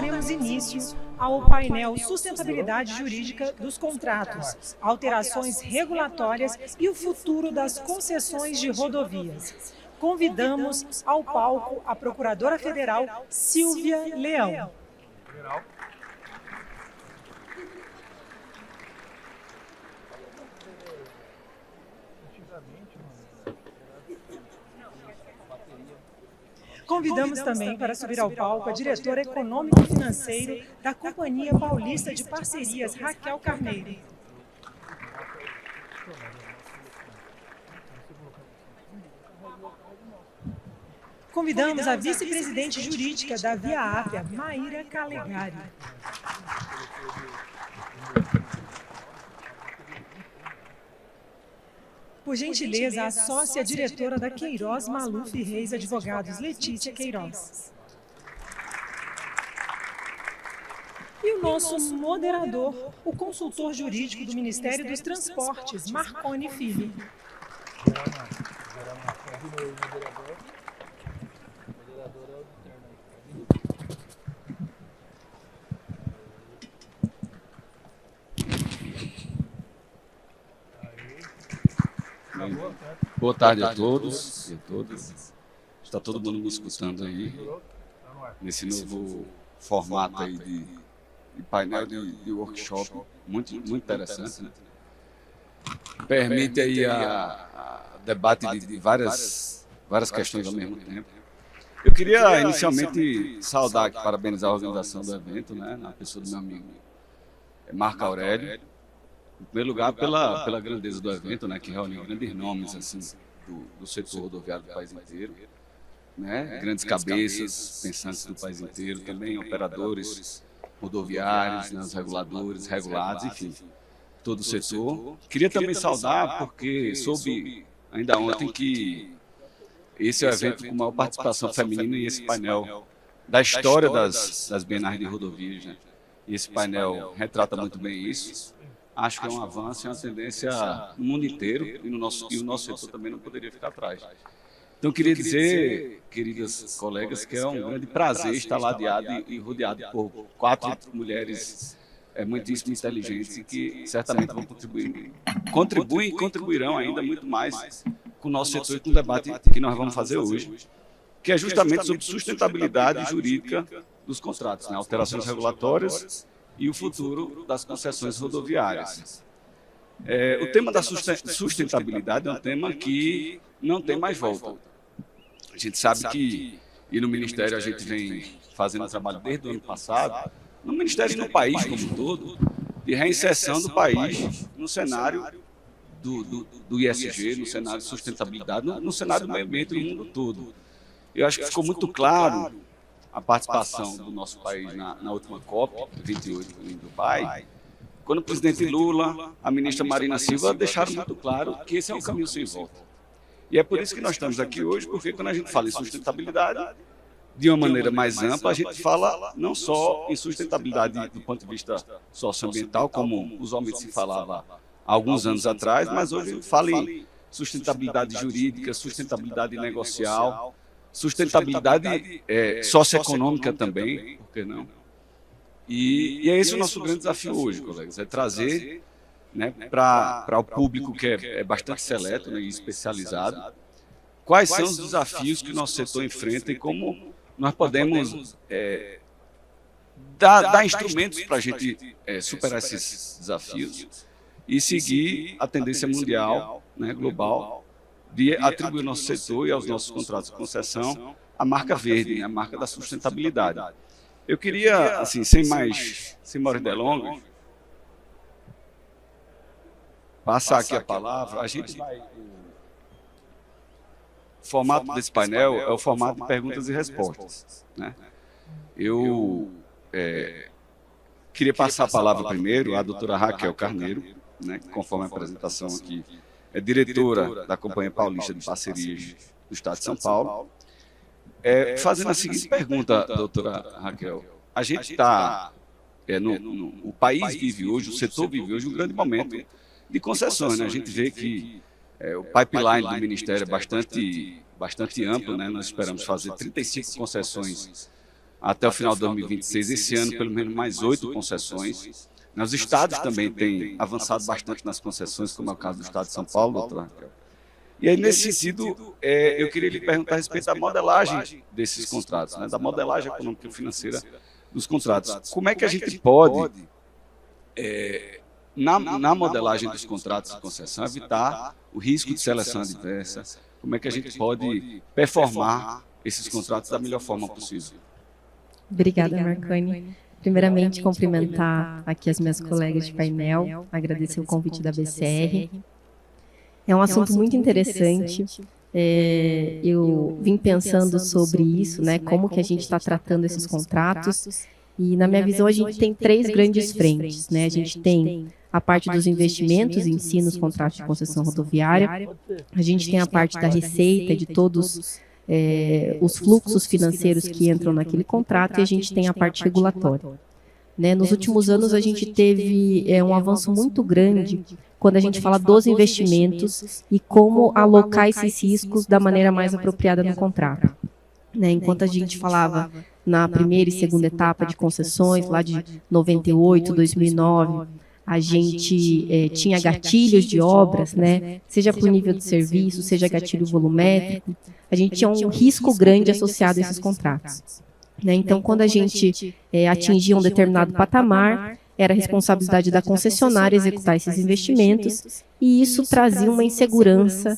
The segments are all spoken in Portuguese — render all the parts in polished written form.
daremos início ao painel Sustentabilidade Jurídica dos Contratos, Alterações Regulatórias e o Futuro das Concessões de Rodovias. Convidamos ao palco a Procuradora Federal Silvia Leão. Convidamos também para subir ao palco a diretora econômico-financeira da Companhia Paulista de Parcerias, Raquel Carneiro. Convidamos a vice-presidente jurídica da Via Ápia, Maíra Calegari. Por gentileza, a sócia-diretora da Queiroz Maluf Reis Advogados, Letícia Queiroz. E o nosso moderador, o consultor jurídico do Ministério dos Transportes, Marconi Filho. Boa tarde a todos e a todas. Está todo mundo me escutando aí, nesse novo formato aí de painel de workshop, muito interessante, né? Permite aí a debate de várias questões ao mesmo tempo. Eu queria inicialmente saudar aqui, parabenizar a organização do evento, né, na pessoa do meu amigo Marco Aurélio. Em primeiro lugar, pela grandeza do evento, né, que reúne grandes nomes assim, do setor rodoviário do país inteiro, né, grandes cabeças, pensantes do país inteiro, também operadores rodoviários, né, os reguladores, regulados, enfim, todo o setor. Queria também saudar, porque soube ainda ontem que esse é o evento com maior participação feminina e esse painel da história das bienais de rodovias, né, e esse painel retrata muito bem isso. Acho que é um avanço e uma tendência no mundo inteiro e o nosso setor também não poderia ficar atrás. Então, queria dizer, queridas colegas, que é um grande prazer estar ladeado e rodeado por 4 mulheres muitíssimo inteligentes e que certamente vão contribuem e contribuirão ainda muito mais com o nosso setor e com o debate que nós vamos fazer hoje, que é justamente sobre sustentabilidade jurídica dos contratos, né? Alterações regulatórias e o futuro das concessões rodoviárias. O tema da sustentabilidade é um tema que não tem mais volta. A gente sabe que, e no Ministério a gente vem fazendo trabalho desde o ano passado, no Ministério e no país como um todo, de reinserção do país no cenário do ISG, no cenário de sustentabilidade, no cenário do meio ambiente no mundo todo. Eu acho que ficou muito claro a participação do nosso país na última COP28 em Dubai, quando o presidente Lula, a ministra Marina Silva deixaram muito claro que esse é um caminho sem volta. E é por isso que nós estamos aqui hoje, porque quando a gente fala em sustentabilidade, de uma maneira mais ampla, a gente fala não só em sustentabilidade do ponto de vista socioambiental, como usualmente se falava há alguns anos atrás, mas hoje a gente fala em sustentabilidade jurídica, sustentabilidade negocial, sustentabilidade socioeconômica também, por que não? E é esse o nosso grande desafio hoje, colegas, é trazer, né, para o público que é bastante seleto, né, e especializado, quais são os desafios que o nosso setor enfrenta e como nós podemos dar instrumentos para a gente superar esses desafios e seguir a tendência mundial, né, global, de atribuir ao nosso setor e aos nossos contratos de concessão a marca verde, a marca da sustentabilidade. Eu queria, assim, sem maiores delongas, passar aqui a palavra. A gente vai... O formato desse painel é o formato de perguntas e respostas, né? Eu queria passar a palavra primeiro à doutora Raquel Carneiro, né, que, conforme a apresentação aqui, é diretora da Companhia Paulista de Parcerias do Estado de São Paulo. Fazendo a seguinte pergunta, doutora Raquel. A gente está, o país vive hoje, o setor vive hoje um grande momento de concessões, né? A gente vê que o pipeline do Ministério é bastante amplo, né? Nós esperamos fazer 35 concessões até o final de 2026. Esse ano, pelo menos mais 8 concessões. Os estados também têm avançado bastante nas concessões, como é o caso do estado de São Paulo, doutora Raquel. E aí, nesse sentido, eu queria lhe perguntar a respeito da modelagem desses contratos, né, da modelagem econômica e financeira dos contratos. Como é que a gente pode, na modelagem dos contratos de concessão, evitar o risco de seleção adversa? Como é que a gente pode performar esses contratos da melhor forma possível? Obrigada, Marconi. Primeiramente, cumprimentar aqui as minhas colegas de painel, agradecer o convite da BCR. É um assunto muito interessante. Eu vim pensando sobre isso, né, como que a gente está tratando esses contratos. E, na minha visão, a gente tem 3 grandes frentes, né? A gente tem a parte dos investimentos em si nos contratos de concessão rodoviária, a gente tem a parte da receita, de todos os fluxos financeiros que entram naquele contrato, e a gente tem a parte regulatória. Né? Nos últimos anos, a gente teve um avanço muito grande quando a gente fala dos investimentos e como alocar esses riscos da maneira mais apropriada no contrato. Né? Enquanto a gente falava na primeira e segunda etapa de concessões, lá de 98, 2009, a gente tinha gatilhos de obras, né? Seja por nível de serviço, seja gatilho volumétrico, a gente tinha um risco grande associado a esses contratos. Né? Então, quando a gente atingia um determinado patamar, era a responsabilidade da concessionária executar esses investimentos, e isso trazia uma insegurança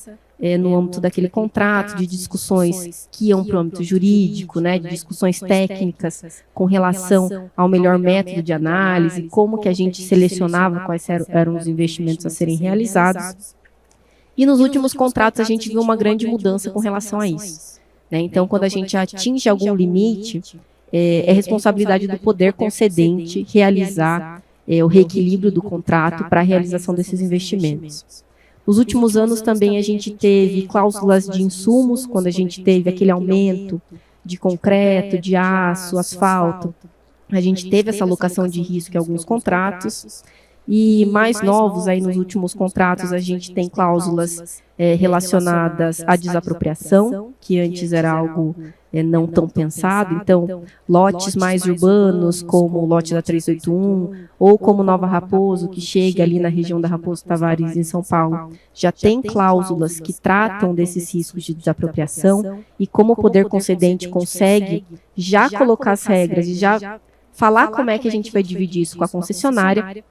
no âmbito daquele contrato, de discussões que iam para o âmbito jurídico, né, de discussões técnicas com relação ao melhor método de análise, como que a gente selecionava quais eram os investimentos a serem realizados. E nos últimos contratos a gente viu uma grande mudança com relação a isso. Né? Então, quando a gente atinge algum limite, é responsabilidade do poder concedente realizar o reequilíbrio do contrato para a realização desses investimentos. Nos últimos anos também a gente teve cláusulas de insumos, quando a gente teve aquele aumento de concreto, de aço, asfalto. A gente teve essa alocação de risco em alguns contratos. E mais novos, aí nos últimos contratos, a gente tem cláusulas relacionadas à desapropriação, que antes era algo não tão pensado. Então, lotes mais urbanos, como o lote da 381, ou como Nova Raposo, que chega ali na região da Raposo Tavares, em São Paulo, já tem cláusulas que tratam desses riscos de desapropriação, e como o poder concedente consegue já colocar as regras e já falar como é que a gente vai dividir isso com a concessionária.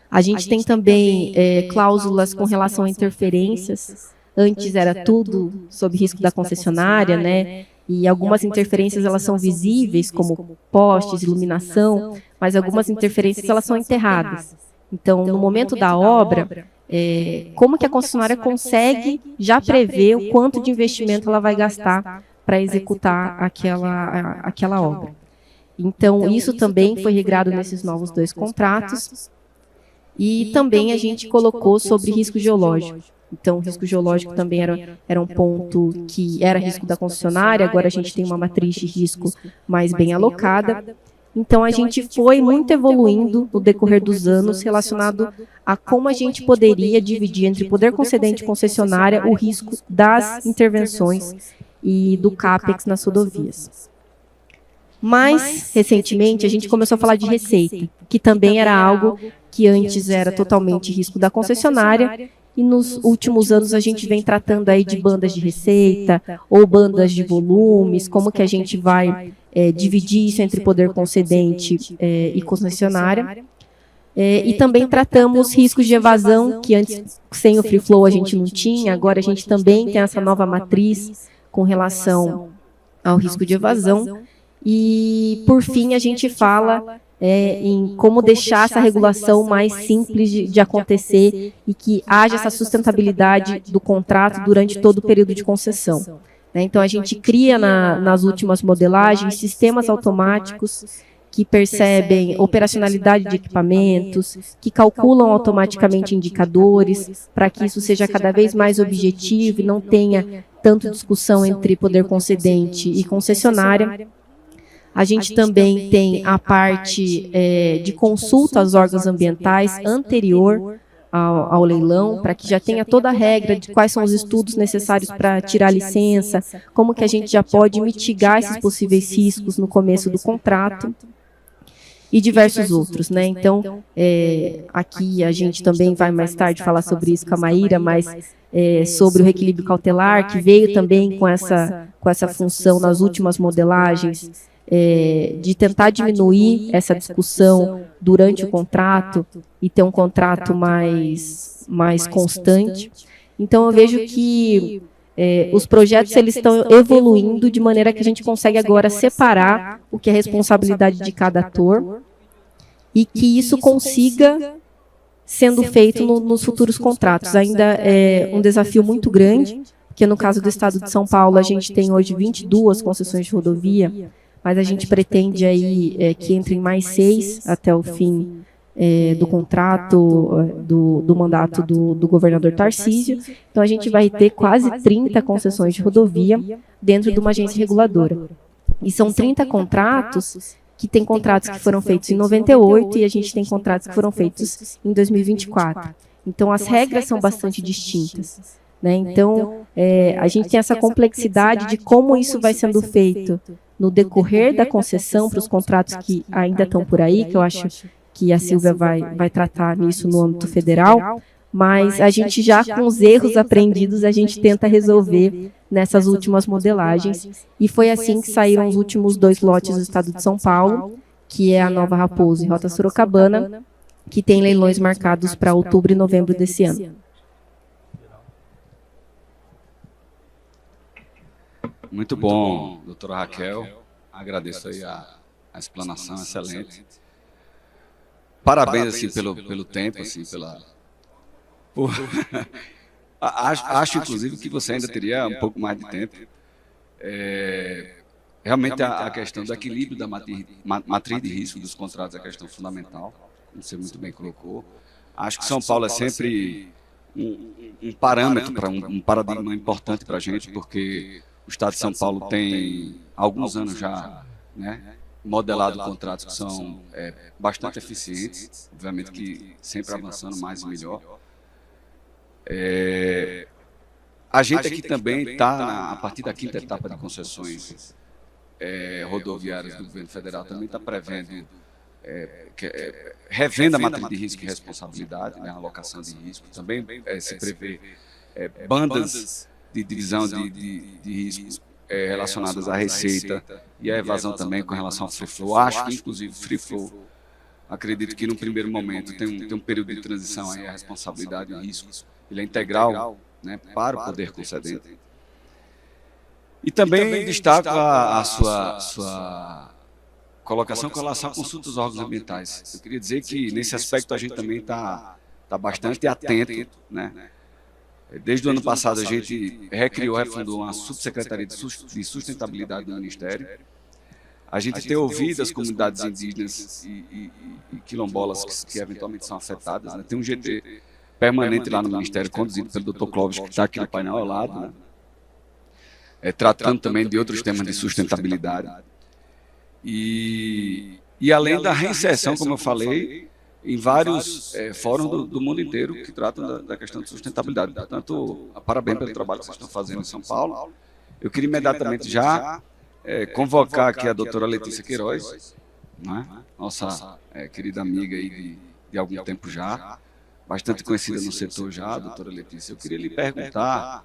A gente tem também cláusulas com relação a interferências. Antes era tudo sob risco da concessionária, né? E algumas interferências elas são visíveis, como postes, iluminação, mas algumas interferências elas são enterradas. Então, no momento da obra, como que a concessionária consegue já prever o quanto de investimento ela vai gastar para executar aquela obra? Então, isso também foi regrado nesses novos 2 contratos. E também a gente colocou sobre risco geológico. Então, o risco geológico também era um ponto que era risco da concessionária, agora a gente tem uma matriz de risco mais bem alocada. Então, a gente foi muito evoluindo no decorrer dos anos relacionado a como a gente poderia dividir entre poder concedente e concessionária o risco das intervenções e do CAPEX nas rodovias. Mais recentemente, a gente começou a falar de receita, que também era algo que antes era totalmente risco da concessionária, e nos últimos anos a gente vem tratando aí de bandas de receita ou bandas de volumes, como que a gente vai dividir isso entre poder concedente e concessionária. E também tratamos riscos de evasão, que antes, sem o Free Flow, a gente não tinha, agora a gente também tem essa nova matriz com relação ao risco de evasão. E, por fim, a gente fala em como deixar essa regulação mais simples de acontecer e que haja essa sustentabilidade do contrato durante todo o período de concessão. Então, a gente cria nas últimas modelagens sistemas automáticos que percebem operacionalidade de equipamentos, que calculam automaticamente indicadores, para que isso seja cada vez mais objetivo e não tenha tanto discussão entre poder concedente e concessionária. A gente também tem a parte de consulta aos órgãos ambientais anterior ao leilão, para que já tenha toda a regra de quais são os estudos necessários para tirar a licença, como que a gente já pode mitigar esses possíveis riscos no começo do contrato, e diversos outros, né? Então, aqui a gente também vai mais tarde falar sobre isso com a Maíra, mas sobre o reequilíbrio cautelar, que veio também com essa função nas últimas modelagens, de tentar diminuir essa discussão durante o contrato e ter um contrato mais constante. Então, eu vejo que os projetos eles estão evoluindo de maneira que a gente consegue agora separar o que é responsabilidade de cada ator e que isso consiga sendo feito nos futuros contratos. Ainda é um desafio muito grande, porque no caso do Estado de São Paulo a gente tem hoje 22 concessões de rodovia, mas a gente pretende aí que entrem mais 6 até o fim do contrato, do mandato do governador Tarcísio. Então, a gente vai ter quase 30 concessões de rodovia dentro de uma agência reguladora. E são 30 contratos, que tem contratos que foram feitos em 98 e a gente tem contratos que foram feitos em 2024. Então, as regras são bastante distintas, né? Então, a gente tem essa complexidade de como isso vai sendo feito no decorrer da concessão para os contratos que ainda estão por aí, que eu acho que a Silvia vai tratar nisso no âmbito federal, mas a gente já com os erros aprendidos, a gente tenta resolver nessas últimas modelagens, e foi assim que saíram os últimos 2 lotes do Estado de São Paulo, que é a Nova Raposo e Rota Sorocabana, que tem leilões marcados para outubro e novembro desse ano. Muito bom, doutora Raquel. Agradeço aí a explanação excelente. Parabéns assim, pelo tempo, assim, acho, inclusive, que você ainda teria um pouco mais de tempo. Realmente, a questão do equilíbrio da matriz de risco dos contratos é a questão fundamental, como você muito bem colocou. Acho que São Paulo é sempre um parâmetro, um paradigma importante para a gente, porque o Estado de São Paulo tem alguns anos já, né, modelado contratos que são bastante eficientes, obviamente que sempre avançando mais e melhor. A gente aqui também está, a partir da 5ª etapa de concessões rodoviárias do governo federal, também está prevendo, revendo a matriz de risco e responsabilidade, né, a alocação de risco. Também se prevê bandas de divisão de riscos relacionadas à receita e à evasão também com relação ao free flow. Acho que, inclusive, free flow, acredito que, no primeiro momento, tem um período de transição aí, a responsabilidade e o risco, ele é integral, né, para o poder concedente. E também destaco a sua colocação com relação à consulta dos órgãos ambientais. Eu queria dizer que, nesse aspecto, a gente também está bastante atento, né? Desde o ano passado, a gente refundou uma subsecretaria de sustentabilidade do Ministério. A gente tem ouvido as comunidades indígenas e quilombolas que eventualmente são afetadas, né? Tem um GT permanente lá no Ministério, conduzido pelo Dr. Clóvis, que está aqui no painel ao lado, né? Tratando também de outros temas de sustentabilidade. E além da reinserção, como eu falei, em vários fóruns do mundo inteiro que tratam da questão de sustentabilidade. Portanto, parabéns pelo trabalho que vocês estão fazendo em São Paulo. Eu queria imediatamente já convocar aqui a doutora Letícia Queiroz, né? Nossa querida amiga aí de algum tempo já, bastante conhecida no setor já, doutora Letícia. Eu queria lhe perguntar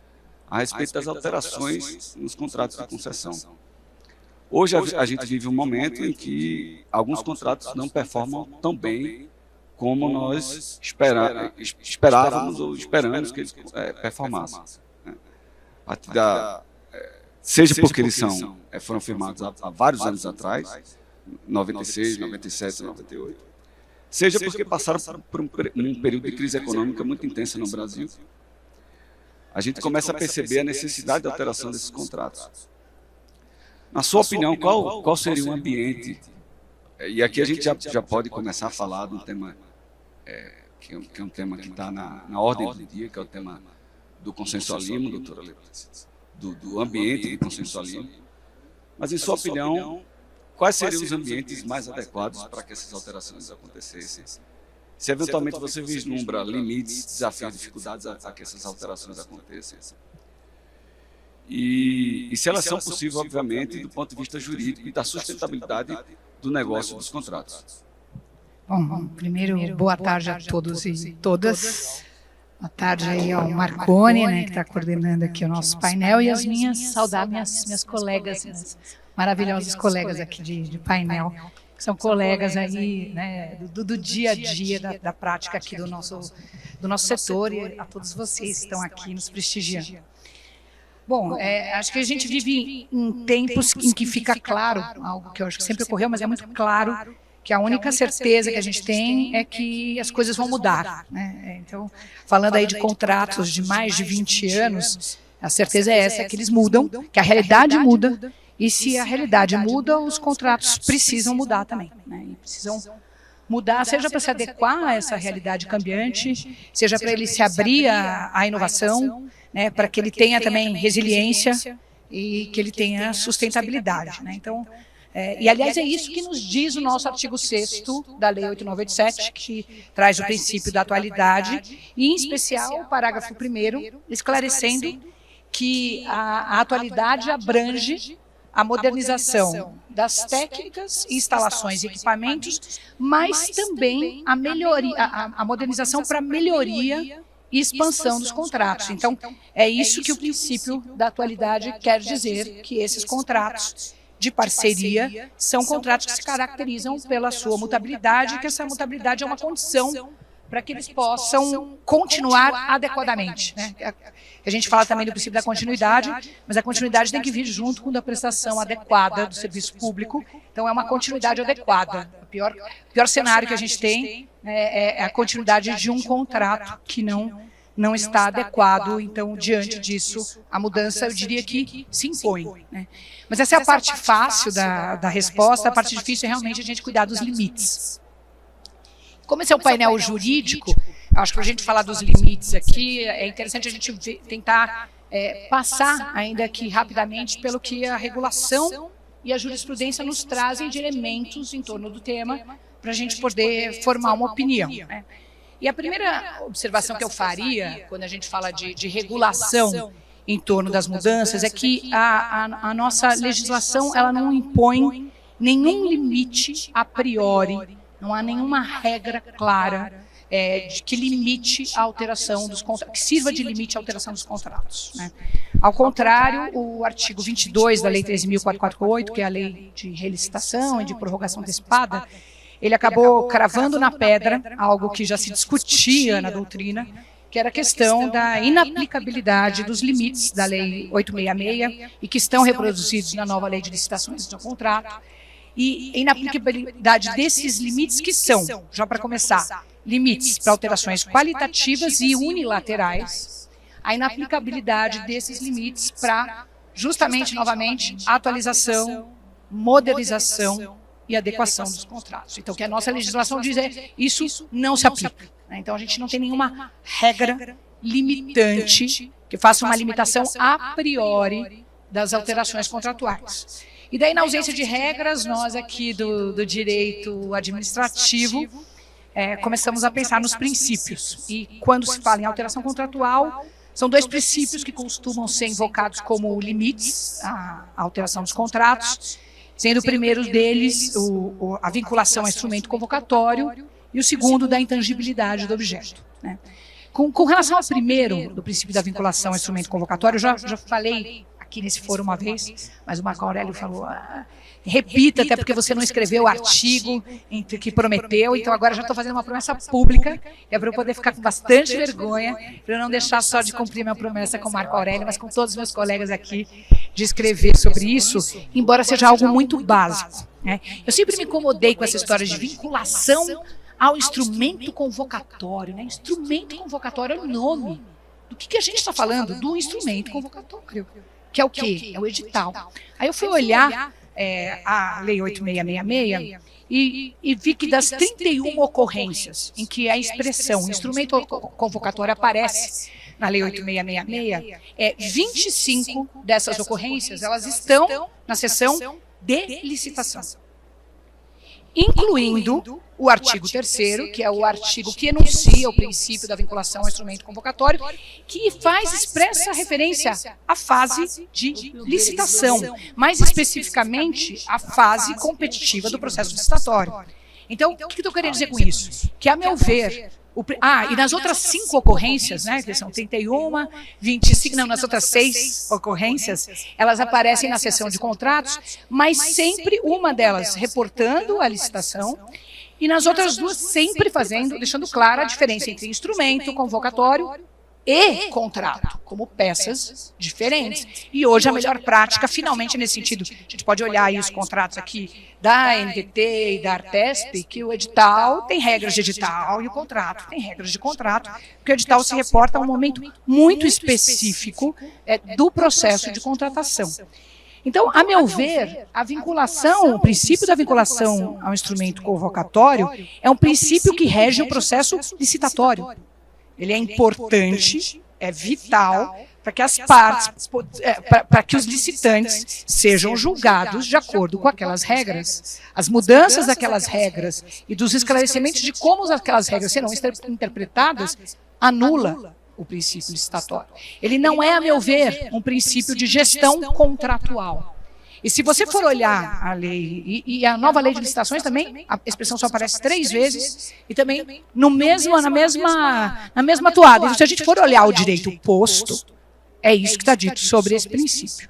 a respeito das alterações nos contratos de concessão. Hoje a gente vive um momento em que alguns contratos não performam tão bem como nós esperávamos ou esperamos que eles performassem, né? Seja porque eles foram firmados há vários anos atrás, 96, 97, 98, seja porque passaram por um período de crise econômica muito intensa no Brasil. A gente começa a perceber a necessidade de alteração desses contratos. Na sua opinião, qual seria o ambiente? E aqui a gente já pode começar a falar de um tema que é um tema que está na ordem do dia, que é o tema do consensualismo, doutora Letícia, do ambiente de consensualismo. Mas, em sua opinião, quais seriam os ambientes mais adequados para que essas alterações acontecessem? Se eventualmente você vislumbra limites, desafios, dificuldades a que essas alterações aconteçam. E se elas são possíveis, obviamente, do ponto de vista jurídico e da sustentabilidade do negócio dos contratos. Bom, primeiro, boa tarde a todos e todas. Boa tarde aí ao Marconi, né, que está coordenando aqui o nosso painel, e as minhas colegas, minhas maravilhosas colegas aqui de painel, que são colegas aí, né, do dia a dia, da prática aqui do nosso setor, e a todos vocês que estão aqui nos prestigiando. Bom, acho que a gente vive em tempos em que fica claro, algo que eu acho que sempre ocorreu, mas é muito claro, que a única certeza que a gente tem é que as coisas vão mudar, né? Então, falando aí de contratos de mais de 20 anos, a certeza é essa, que eles mudam, que a realidade muda, e se a realidade muda, os contratos precisam mudar também, né? E precisam mudar, seja para se adequar a essa realidade cambiante, seja para ele se abrir à inovação, né, para que ele tenha também resiliência e que ele tenha sustentabilidade, né? Então, e aliás é isso que nos diz o nosso artigo 6º da Lei 8987, que traz o princípio da atualidade, e em especial o parágrafo 1º, esclarecendo que a atualidade abrange a modernização das técnicas, instalações e equipamentos, mas também a melhoria, a modernização para melhoria e expansão dos contratos. Então, é isso que o princípio da atualidade quer dizer, que esses contratos de parceria são contratos que se caracterizam pela sua mutabilidade, que essa mutabilidade é uma condição para que eles possam continuar adequadamente, né? A gente fala também do princípio da continuidade, mas a continuidade tem que vir junto com a prestação adequada do serviço público. Então, é uma continuidade adequada. O pior cenário que a gente tem é a continuidade de um contrato que não está adequado. Então, diante disso, a mudança, eu diria que se impõe, né? Mas essa é a parte fácil da resposta. A parte difícil é realmente a gente cuidar dos limites. Como esse é o painel jurídico, acho que para a gente falar dos limites aqui, é interessante a gente tentar passar, ainda aqui rapidamente, pelo que a regulação e a jurisprudência nos trazem de elementos em torno do tema, para a gente poder formar uma opinião, né? E a primeira observação que eu faria, quando a gente fala de regulação em torno das mudanças, é que a nossa legislação ela não impõe nenhum limite a priori, não há nenhuma regra clara que limite a alteração dos contratos, que sirva de limite à alteração dos contratos, né? Ao contrário, o artigo 22 da Lei 13.448, que é a lei de relicitação e de prorrogação antecipada, ele acabou cravando na pedra algo que já se discutia na doutrina, que era a questão da inaplicabilidade dos limites da Lei 866 e que estão reproduzidos na nova Lei de Licitações do Contrato, e inaplicabilidade desses limites que são, já para começar, limites para alterações qualitativas e unilaterais, a inaplicabilidade desses limites para, justamente, novamente, atualização, modernização e adequação dos contratos. Então, o que a nossa legislação diz é isso não se aplica, né? Então, a gente não tem nenhuma regra limitante que faça uma limitação a priori das alterações contratuais. E daí, na ausência de regras, nós aqui do direito administrativo começamos a pensar nos princípios. E quando se fala em alteração contratual, são dois princípios que costumam ser invocados como limites à alteração dos contratos, sendo o primeiro deles a vinculação ao instrumento convocatório e o segundo da intangibilidade do objeto, né? Com relação ao primeiro, do princípio da vinculação ao instrumento convocatório, eu já falei aqui nesse fórum uma vez, mas o Marco Aurélio falou, repita, até porque você não escreveu o artigo que prometeu, então agora já estou fazendo uma promessa pública, é para eu poder ficar com bastante vergonha, para eu não deixar só de cumprir minha promessa com o Marco Aurélio, mas com todos os meus colegas aqui, de escrever sobre isso, embora seja algo muito básico, né? Eu sempre me incomodei com essa história de vinculação ao instrumento convocatório, né? Instrumento convocatório é o nome. Do que a gente está falando? Do instrumento convocatório, que é o quê? É o edital. Aí eu fui olhar a Lei 8666 e vi que das 31 ocorrências em que a expressão instrumento convocatório aparece na Lei 8666, 25 dessas ocorrências elas estão na seção de licitação. incluindo o artigo 3º, que é o artigo que enuncia o princípio da vinculação ao instrumento convocatório, que faz expressa referência à fase de licitação, mais especificamente à fase competitiva do processo licitatório. Então, o que eu estou querendo dizer com isso? Que, a meu ver, e nas outras 5 ocorrências, né, que são 31, 25, não, nas outras 6 ocorrências, elas aparecem na seção de contratos, mas sempre uma delas reportando a licitação, e nas outras 2 sempre deixando clara a diferença entre instrumento convocatório e contrato, como peças diferentes. E hoje a melhor prática, finalmente nesse sentido, a gente pode olhar aí os contratos aqui da NTT e da Artesp, que o edital tem regras de edital e o contrato tem regras de contrato, porque o edital se reporta a um momento muito específico do processo de contratação. Então, a meu ver, a vinculação, o princípio da vinculação ao instrumento convocatório é um princípio que rege o processo licitatório. Ele é importante, é vital para que as partes, para que os licitantes sejam julgados de acordo com aquelas regras. As mudanças daquelas regras e dos esclarecimentos de como aquelas regras serão interpretadas anula o princípio licitatório. Ele não é, a meu ver, um princípio de gestão contratual. E se você for olhar a lei, e a nova lei de licitações também, a expressão só aparece 3 vezes, e também na mesma toada. E se a gente for olhar o direito posto, é isso que está dito sobre esse princípio.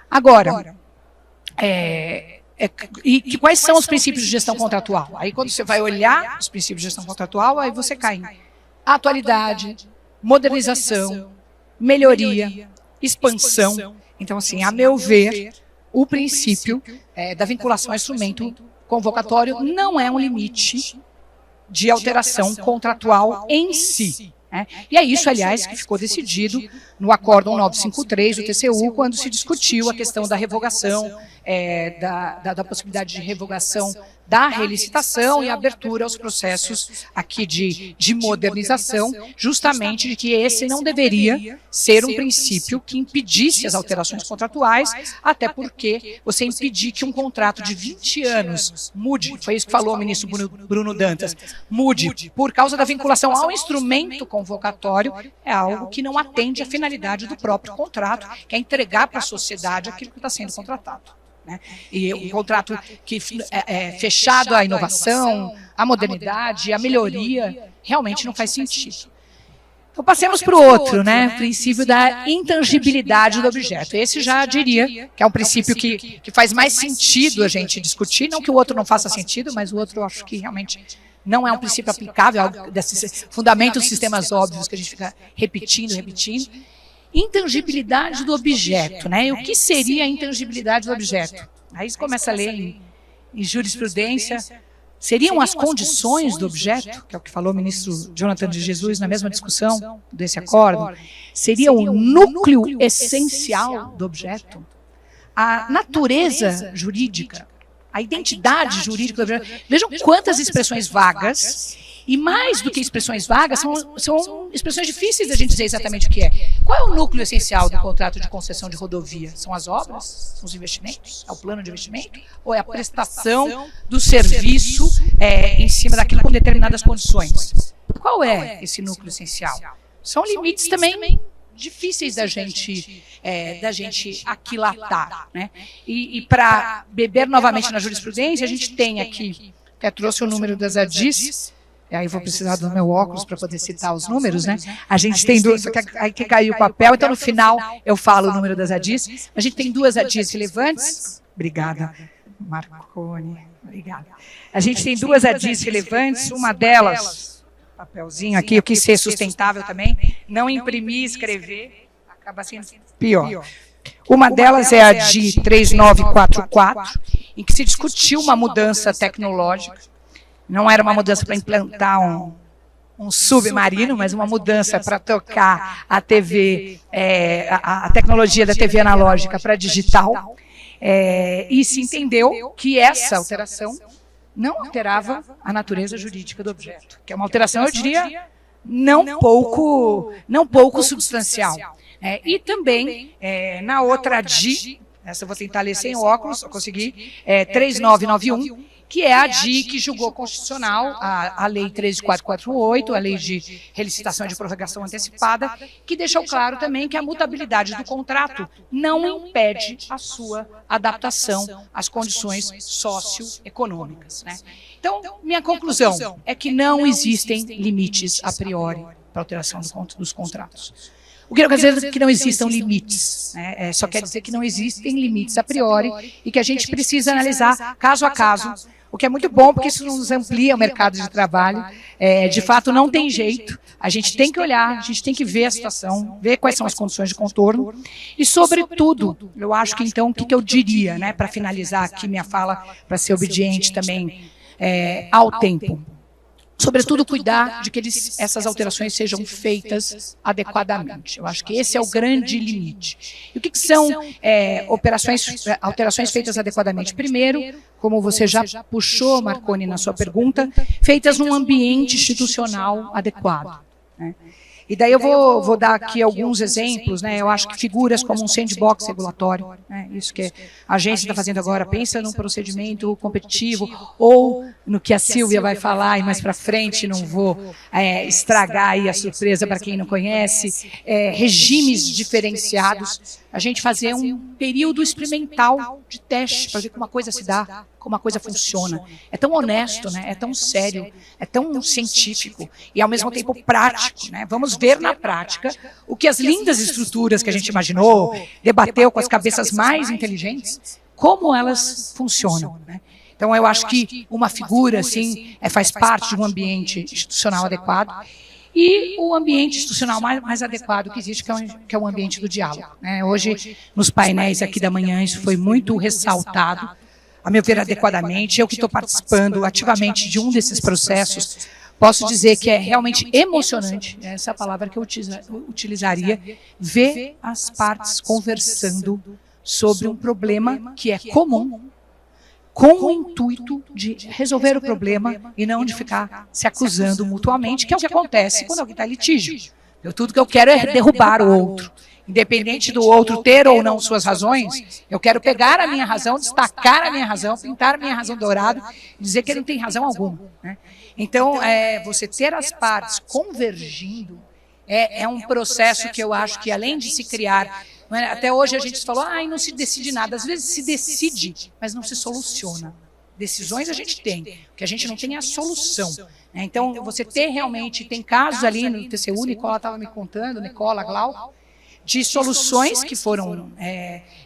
Agora, quais são os princípios de gestão contratual? Aí quando você vai olhar os princípios de gestão contratual, aí você cai em atualidade, modernização, melhoria, expansão. Então, assim, a meu ver, o princípio da vinculação ao instrumento convocatório não é um limite de alteração contratual em si. E é isso, aliás, que ficou decidido no Acórdão 953 do TCU, quando se discutiu a questão da revogação, da possibilidade de revogação da relicitação e abertura aos processos aqui de modernização, justamente de que esse não deveria ser um princípio que impedisse as alterações contratuais, até porque você impedir que um contrato de 20 anos mude, foi isso que falou o ministro Bruno Dantas, mude por causa da vinculação ao instrumento convocatório, é algo que não atende à finalidade do próprio contrato, que é entregar para a sociedade aquilo que está sendo contratado. E um contrato que é fechado à inovação, à modernidade, à melhoria, realmente não faz sentido. Então, passemos para o outro, o princípio da intangibilidade do objeto. Esse já diria que é um princípio que faz mais sentido a gente discutir, não que o outro não faça sentido, mas o outro eu acho que realmente não é um princípio aplicável, algo desses fundamentos dos sistemas óbvios que a gente fica repetindo. Intangibilidade do objeto, E o que seria a intangibilidade do objeto? Aí você começa a ler em jurisprudência, seriam as condições do objeto, que é o que falou o ministro Jonathan de Jesus na mesma discussão desse acórdão, seria o núcleo essencial do objeto, a natureza jurídica, a identidade jurídica do objeto. Vejam quantas expressões vagas. E mais do que expressões vagas, são expressões difíceis da gente dizer exatamente o que é. Qual é o núcleo essencial do contrato de concessão de rodovia? São as obras? São os investimentos? É o plano de investimento? Ou é a prestação do serviço em cima daquilo com determinadas condições? Qual é esse núcleo essencial? São limites também difíceis da gente aquilatar. E para beber novamente na jurisprudência, a gente tem aqui, até trouxe o número das ADIs, aí vou precisar do meu óculos para poder citar os números, A gente tem duas, só que aí que caiu o papel, então no final eu falo o número das ADIs. A gente tem 2 ADIs relevantes. Obrigada, Marconi. Obrigada. A gente tem 2 ADIs relevantes, uma delas, papelzinho aqui, eu quis ser sustentável também, não imprimir, escrever, acaba sendo pior. Uma delas é a ADI 3944, em que se discutiu uma mudança tecnológica. Não era uma mudança para implantar um submarino, mas uma mudança para tocar a TV, a tecnologia da TV analógica para digital. E se entendeu que essa alteração não alterava a natureza jurídica do objeto, que é uma alteração, eu diria, não pouco substancial. E também, na outra ADI, essa eu vou tentar ler sem óculos, eu consegui, 3991, que é a DI que julgou constitucional a Lei 13.448, a Lei de Relicitação e de Prorrogação Antecipada, que deixou claro também que a mutabilidade do contrato não impede a sua adaptação às condições socioeconômicas, né? Então, minha conclusão é que não existem limites a priori para a alteração dos contratos. O que não quer dizer que não existam limites, né? Só quer dizer que não existem limites a priori e que a gente precisa analisar caso a caso, o que é muito bom, porque isso nos amplia o mercado de trabalho. De fato, não tem jeito, a gente tem que olhar, a gente tem que ver a situação, ver quais são as condições de contorno e, sobretudo, eu acho que então, o que eu diria, né, para finalizar aqui minha fala, para ser obediente também ao tempo. Sobretudo, cuidar de que essas alterações sejam feitas adequadamente. Eu acho que esse é o grande limite. E o que são alterações feitas adequadamente? Primeiro, como você já puxou, Marconi, na sua pergunta, feitas num ambiente institucional adequado, né? E daí eu vou dar aqui alguns exemplos, né? Eu acho que figuras como um sandbox regulatório, né? Isso que a agência está fazendo agora, pensa num procedimento competitivo, ou no que a Silvia vai falar, e mais para frente, não vou estragar aí a surpresa para quem não conhece, regimes diferenciados, a gente fazer um período experimental de teste, para ver como a coisa se dá, como a coisa funciona. É tão honesto, né? É tão sério, é tão científico e, ao mesmo tempo, prático, né? Vamos ver na prática o que as lindas estruturas que a gente imaginou, debateu com as cabeças mais inteligentes, como elas funcionam, né? Então, eu acho que uma figura, assim, faz parte de um ambiente institucional adequado. E o ambiente institucional mais adequado que existe, que é o ambiente do diálogo, né? Hoje, nos painéis aqui da manhã, isso foi muito ressaltado, a meu ver, adequadamente. Eu que estou participando ativamente de um desses processos, posso dizer que é realmente emocionante, essa é a palavra que eu utilizaria, ver as partes conversando sobre um problema que é comum, com o intuito de resolver o problema e não de ficar se acusando mutuamente, que é o que acontece quando alguém está em litígio. Tudo que eu quero é derrubar o outro. Independente do outro ter ou não suas razões, eu quero pegar a minha razão, destacar a minha razão, pintar a minha razão dourada e dizer que ele não tem razão alguma, né? Então, você ter as partes convergindo é um processo que eu acho que, além de se criar... Até hoje a gente falou, não se decide nada. Às vezes se decide, mas não se soluciona. Decisões a gente tem, o que a gente não tem é a solução, né? Então, você ter realmente, tem casos ali no TCU, Nicola estava me contando, Nicola, Glau, de soluções que foram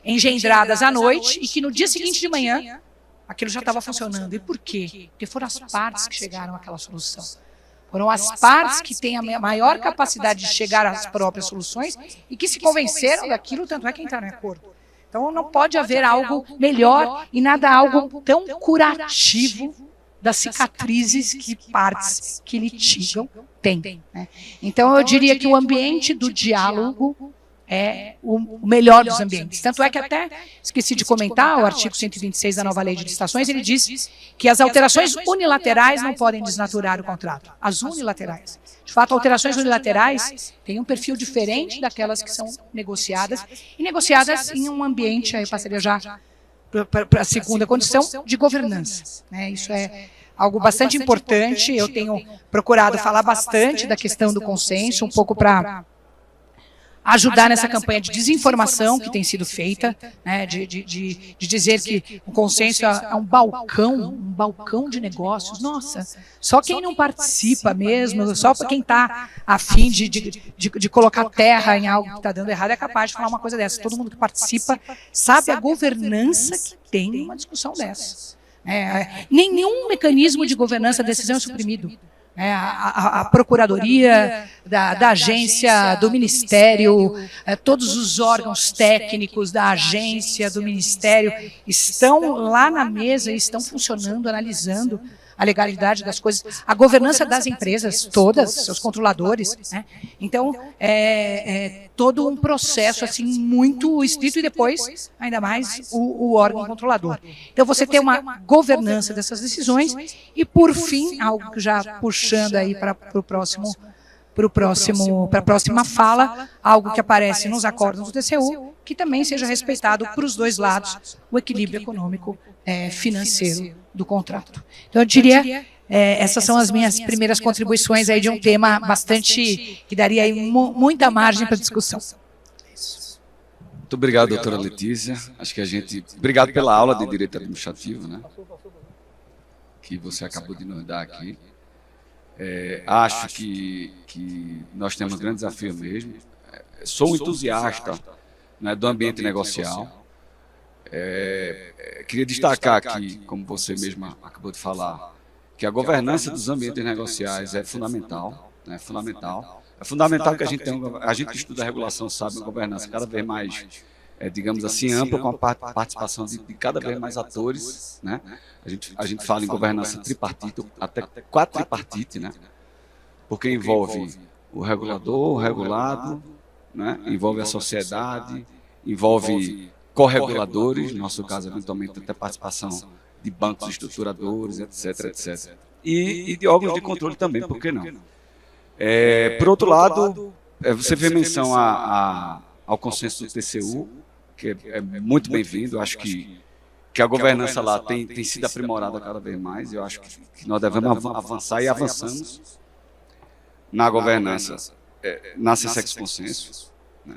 engendradas à noite e que no dia seguinte de manhã aquilo já estava funcionando. E por quê? Porque foram as partes que chegaram àquela solução. Foram as partes que têm a maior capacidade de chegar às próprias soluções e que se convenceram daquilo, tanto é que entraram em acordo. Então, não pode haver algo melhor e nada algo tão curativo das cicatrizes que partes que litigam têm, né? Então, eu diria que o ambiente do diálogo é o melhor dos ambientes. Tanto é que até, esqueci de comentar, o artigo 126 da nova lei de licitações, ele diz que as alterações unilaterais não podem desnaturar o contrato. As unilaterais. De fato, alterações unilaterais têm um perfil diferente daquelas que são negociadas, e negociadas em um ambiente, aí eu passaria já para a segunda condição, de governança, né? Isso é algo bastante importante. Eu tenho procurado falar bastante da questão do consenso, um pouco para ajudar nessa campanha de desinformação que tem sido feita, né, de dizer que o consenso é um balcão de negócios. Nossa, só quem não participa mesmo, só para quem está a fim de colocar terra em algo que está dando errado é capaz de falar uma coisa dessa. Todo mundo que participa sabe a governança que tem uma discussão dessa. Nenhum mecanismo de governança da decisão é suprimido. A procuradoria da agência, do ministério, todos os órgãos técnicos da agência, do ministério, estão lá na mesa e estão funcionando, analisando a legalidade das coisas, a governança das empresas, todas, seus controladores, né? Então, todo um processo assim muito estrito e depois, ainda mais, o órgão controlador. Então, você tem uma governança dessas decisões e, por fim, algo que já puxando aí para a próxima fala, algo que aparece nos acordos do TCU, que também seja respeitado para os dois lados o equilíbrio econômico financeiro do contrato. Então, eu diria, essas são as minhas primeiras contribuições aí de um tema bastante, que daria aí muita margem para discussão. Muito obrigado, doutora Letícia. Acho que obrigado pela aula de Direito Administrativo, né, que você acabou de nos dar aqui. Acho que nós temos um grande desafio mesmo. Sou um entusiasta, né, do ambiente negocial. Queria destacar aqui, como você mesma acabou de falar, que a governança dos ambientes negociais é fundamental, né, fundamental. É fundamental que a gente que estuda a regulação sabe uma governança cada vez mais, digamos assim, ampla, com a participação de cada vez mais atores, né? A gente fala em governança tripartite, até quadripartite, né? Porque envolve o regulador, o regulado, né? Envolve a sociedade, envolve correguladores, no nosso caso, eventualmente, até participação de bancos estruturadores, etc, etc. E de órgãos de controle também, por que não? Por outro lado, você fez menção ao consenso do TCU, que é muito bem-vindo. Acho que a governança lá tem sido aprimorada cada vez mais. Eu acho que nós devemos avançar e avançamos na governança, na Sessex Consenso, né,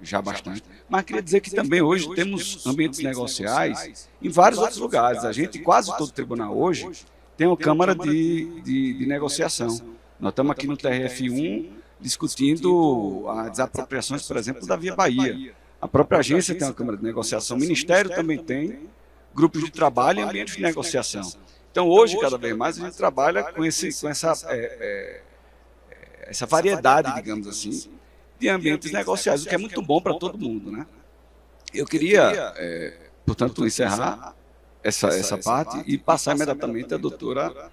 já bastante. Mas queria dizer que também hoje temos ambientes negociais em vários outros lugares. A gente, quase todo tribunal hoje, tem uma Câmara de Negociação. Nós estamos aqui no TRF1 discutindo as desapropriações, por exemplo, da Via Bahia. A própria agência tem uma Câmara de Negociação, o Ministério também tem grupos de trabalho e ambientes de negociação. Então, hoje, cada vez mais, a gente trabalha com essa variedade, digamos assim, de ambientes negociais, o que é muito bom para todo mundo, né? Eu queria, portanto, encerrar essa parte e passar imediatamente à doutora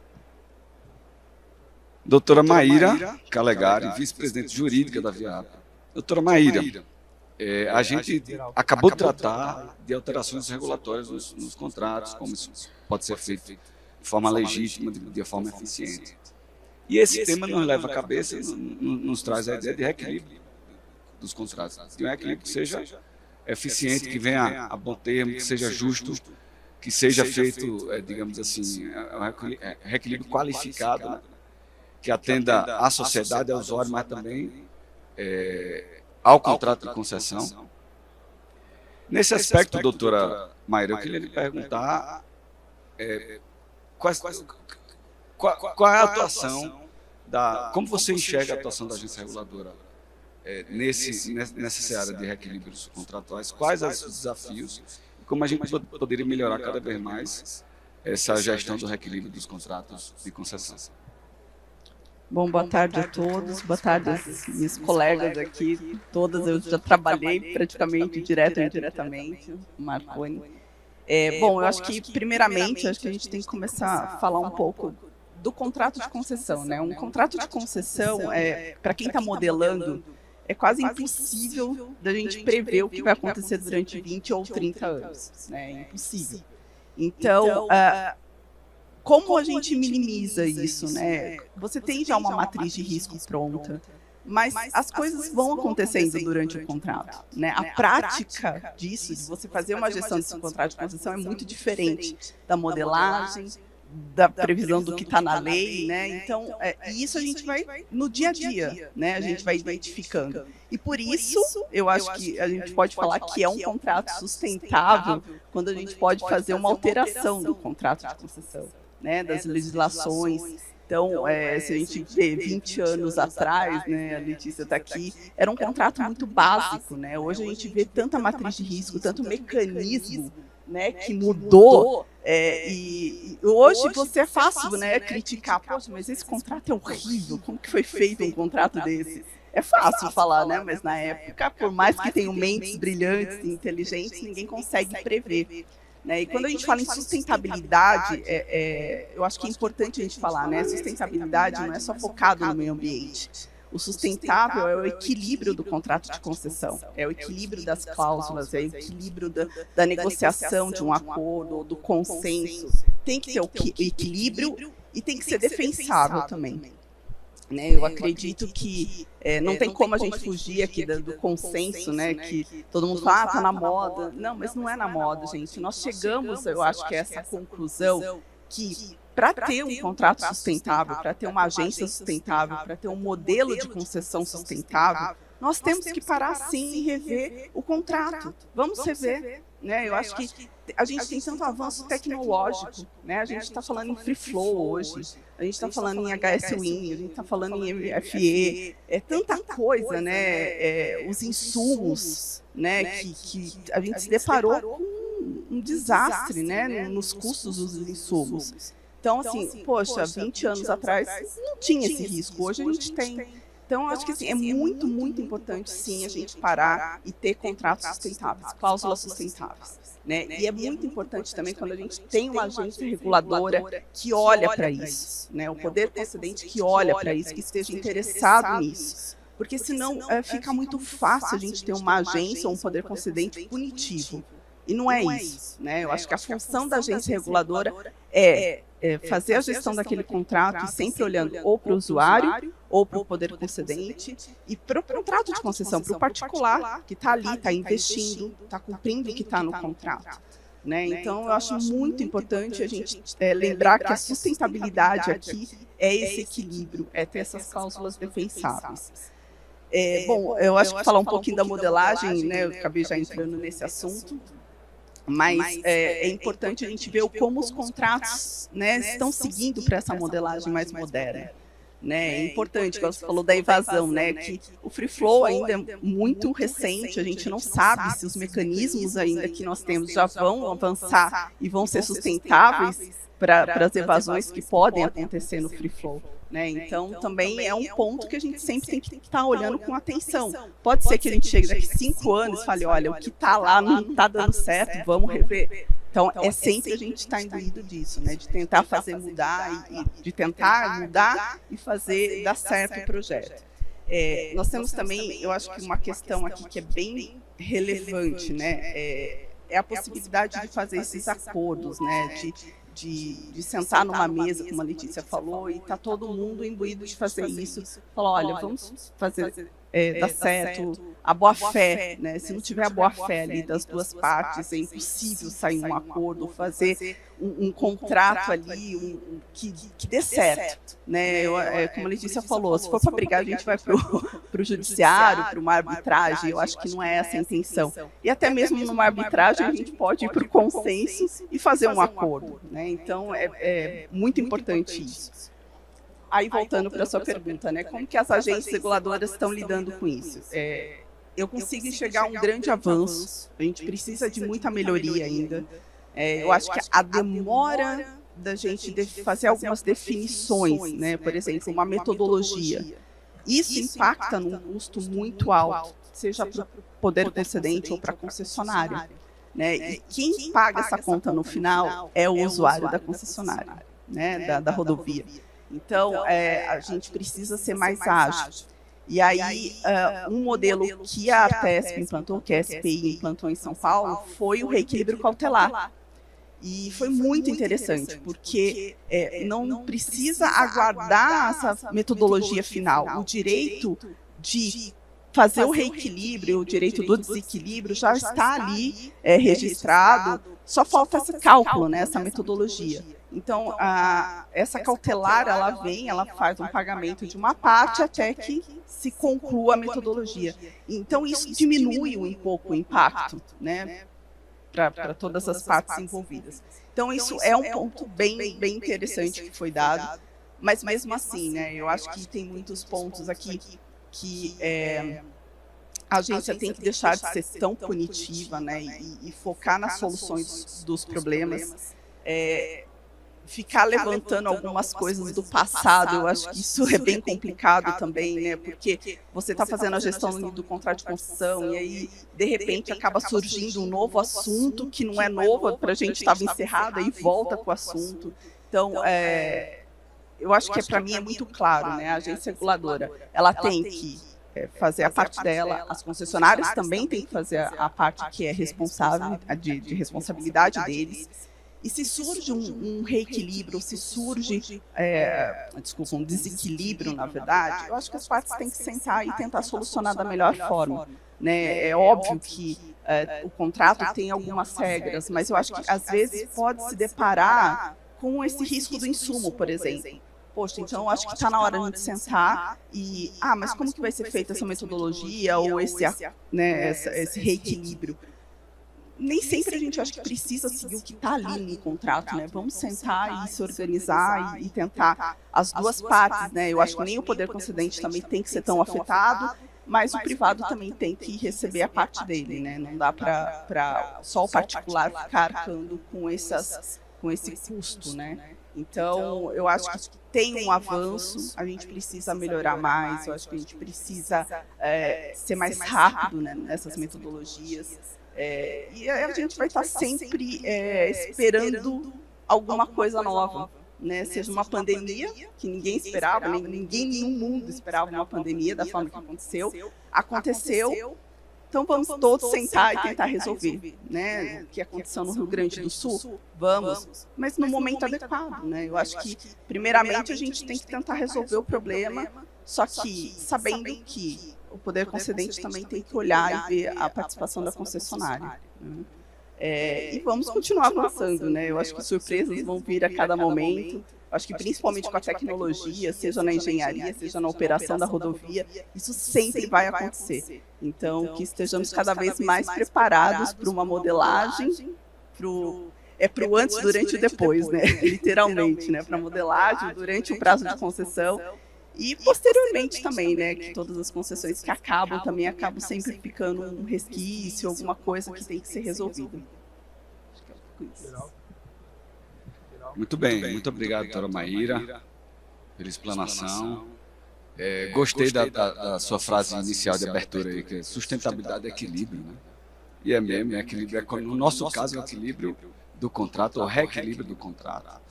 Maíra Calegari, vice-presidente jurídica da VIAP. Doutora Maíra, a gente acabou de tratar de alterações regulatórias nos contratos, como isso pode ser feito de forma legítima, de forma eficiente. E esse tema nos leva à cabeça e nos traz a ideia de reequilíbrio dos contratos, de um equilíbrio que seja eficiente, que venha a bom termo, que seja justo, que seja feito, digamos assim, um reequilíbrio qualificado, né? Que atenda à sociedade, ao usuário, mas também ao contrato de concessão. Nesse aspecto, doutora Maíra, eu queria lhe perguntar qual é a atuação, como você enxerga a atuação da agência reguladora nessa seara de reequilíbrios contratuais, quais os desafios e como a gente poderia melhorar cada vez mais essa gestão do reequilíbrio dos contratos de concessão. Bom, boa tarde a todos, boa tarde às minhas colegas aqui, todas eu já trabalhei praticamente direto ou indiretamente, Marconi. Bom, eu acho que primeiramente acho que a gente tem que começar a falar um pouco do contrato de concessão, né? Um contrato de concessão, para quem está modelando, é quase impossível da gente prever o que vai acontecer durante 20 ou 30 anos, né? É impossível. Então, como a gente minimiza isso, né? Você tem já uma matriz de risco pronta, mas as coisas vão acontecendo durante o contrato, né? A prática disso, de você fazer uma gestão desse contrato de concessão é muito diferente da modelagem, da previsão do que está na lei, né? Então, e isso a gente vai no dia a dia, né? A gente vai identificando. E por isso, eu acho que a gente pode falar que é um contrato sustentável quando a gente pode fazer uma alteração do contrato de concessão, né? Das legislações. Então, se a gente vê 20 anos atrás, né, a Letícia está aqui, era um contrato muito básico, né? Hoje a gente vê tanta matriz de risco, tanto mecanismo, né, que mudou, e hoje você é fácil, né, criticar, poxa, mas esse contrato é horrível, como que foi feito um contrato desse? É fácil falar, né, mas na época, por mais que tenham mentes brilhantes e inteligentes, ninguém consegue prever. Né? E quando a gente fala em sustentabilidade, eu acho que é importante a gente falar, né, sustentabilidade não é só focado no meio ambiente. O sustentável é o equilíbrio do contrato de concessão, é o equilíbrio das cláusulas, é o equilíbrio da negociação de um acordo, do consenso. Tem que ter o equilíbrio e tem que ser defensável também. né? Eu acredito que não tem como a gente fugir aqui do consenso, né? Que todo mundo fala, tá na moda. Não, mas não é na moda, gente. Nós chegamos, eu acho que essa conclusão que para ter um contrato sustentável, para ter uma agência sustentável, para ter um modelo de concessão sustentável, nós temos que parar sim e rever o contrato. Vamos rever, né? Eu acho que a gente tem tanto avanço tecnológico, né? A gente está falando em free flow hoje, a gente está falando em HS-WIN, a gente está falando em FE, é tanta coisa, né? Os insumos, né? Que a gente se deparou com um desastre, né? Nos custos dos insumos. Então, assim, poxa, 20 anos atrás não tinha esse risco, hoje a gente tem. Então, acho que assim, é muito, muito importante, sim, a gente parar e ter contratos sustentáveis, cláusulas sustentáveis. Né? E é muito importante também quando a gente tem uma agência reguladora que olha para isso, né? O poder concedente que olha para isso, que esteja interessado nisso. Porque senão fica muito fácil a gente ter uma agência ou um poder concedente punitivo. E não é isso, né? Eu acho que a função da agência reguladora é fazer a gestão daquele contrato e sempre olhando ou para o usuário ou para o poder concedente e para o contrato de concessão, para o particular que está ali, está investindo, está cumprindo o que está no contrato. Né? Então, eu acho muito importante a gente lembrar que a sustentabilidade aqui é esse equilíbrio, é ter essas cláusulas defensáveis. Bom, eu acho que falar um pouquinho da modelagem, né? Eu acabei já entrando nesse assunto. Mas é importante a gente ver como os contratos, né, estão seguindo para essa modelagem mais moderna. Né? É importante, como você falou da evasão, né, que o free flow ainda é muito recente, a gente não sabe se os mecanismos ainda que nós temos já vão avançar e vão ser sustentáveis para as evasões que podem acontecer no free flow. Né? Então, também é um ponto que a gente sempre tem que estar olhando com atenção. Pode ser que a gente chegue daqui 5 anos e fale, olha, o que está lá não está dando certo, vamos rever. Então, é sempre a gente estar imbuído disso, né? De tentar fazer mudar, e de tentar mudar e fazer dar certo o projeto. Nós temos também, eu acho que uma questão aqui que é bem relevante, né? É a possibilidade de fazer esses acordos, né? De sentar numa mesa, como a Letícia falou, e está todo mundo imbuído de fazer isso. Falar, olha, vamos fazer dar certo a boa-fé, né? Se não tiver a boa-fé ali das duas partes, é impossível sair um acordo, fazer um contrato ali que dê certo. Né? Como a Letícia falou, se for para brigar, a gente vai para o judiciário, para uma arbitragem. Eu acho que não é essa a intenção. E até mesmo numa arbitragem, a gente pode ir para o consenso e fazer um acordo. Né? Então, é muito importante isso. Aí, voltando para a sua pergunta, né, como que as agências reguladoras estão lidando com isso? Eu consigo enxergar um grande avanço, a gente precisa de muita melhoria ainda. Eu acho que a demora da gente fazer algumas definições, né, por exemplo, uma metodologia, isso impacta num custo muito alto, seja para o poder concedente ou para a concessionária. Né? E quem paga essa conta no final é o usuário da concessionária, né, da rodovia. Então, a gente precisa ser mais ágil. E aí, um modelo que a Artesp implantou, que a SPI implantou em São Paulo, foi o reequilíbrio cautelar. E foi muito interessante, porque não precisa aguardar essa metodologia final. O direito de fazer o reequilíbrio, o direito do desequilíbrio já está ali registrado, só falta esse cálculo, né, essa metodologia. Então, essa cautelar, ela faz um pagamento de uma parte até que se conclua a metodologia. Então, isso diminui um pouco o impacto, né, para todas as partes envolvidas. Então, isso é um ponto bem interessante que foi dado, mas mesmo assim, né, eu acho que tem muitos pontos aqui que a agência tem que deixar de ser tão punitiva, né, e focar nas soluções dos problemas. Ficar levantando algumas coisas do passado, eu acho que isso é bem complicado também, né? Porque você está fazendo a gestão do contrato de concessão e aí, de repente, acaba surgindo um novo assunto que não é novo, para a gente estava encerrado e volta com o assunto. Então, eu acho que para mim é muito claro, né? A agência reguladora, ela tem que fazer a parte dela, as concessionárias também têm que fazer a parte que é responsável, de responsabilidade deles. E se surge um reequilíbrio, se surge, um desequilíbrio, na verdade, eu acho que as partes têm que sentar e tentar solucionar da melhor forma. Né? É óbvio que o contrato tem algumas regras, mas eu acho que, às vezes, pode se deparar com esse risco do insumo, por exemplo. Poxa, então acho que está na hora de a gente sentar e, mas como que vai ser feita essa metodologia ou esse reequilíbrio? Nem sempre a gente acha que precisa seguir o que está ali no contrato, né? Vamos sentar e se organizar e tentar as duas partes, né? Eu acho que nem o poder concedente também tem que ser tão afetado, mas o privado também tem que receber a parte dele, né? Não dá para só o particular ficar arcando com esse custo, né? Então, eu acho que tem um avanço, a gente precisa melhorar mais, eu acho que a gente precisa ser mais rápido, né, nessas metodologias. E a gente vai estar sempre esperando alguma coisa nova, né? Seja uma pandemia, que ninguém esperava, ninguém no mundo esperava uma pandemia da forma que aconteceu. Então, vamos todos sentar e tentar resolver, né? O que aconteceu no Rio Grande do Sul, vamos, mas no momento adequado, né? Eu acho que, primeiramente, a gente tem que tentar resolver o problema, só que sabendo que o poder concedente também tem que olhar e ver a participação da concessionária, né? E vamos continuar avançando, né? Eu acho que surpresas vão vir a cada momento. Acho que principalmente com a tecnologia, seja na engenharia, seja na operação da rodovia, isso sempre vai acontecer. Então, que estejamos cada vez mais preparados para uma modelagem, para o antes, durante e depois, né? Literalmente, né? Para a modelagem, durante o prazo de concessão e posteriormente também, né? Que todas as concessões que acabam sempre ficando um resquício, alguma coisa que tem que ser resolvida. Muito bem, muito obrigado, doutora Maíra, pela explanação. Gostei da sua frase inicial de abertura aí, que é sustentabilidade é equilíbrio, né? E é mesmo, equilíbrio, no nosso caso, é o equilíbrio do contrato, o reequilíbrio do contrato.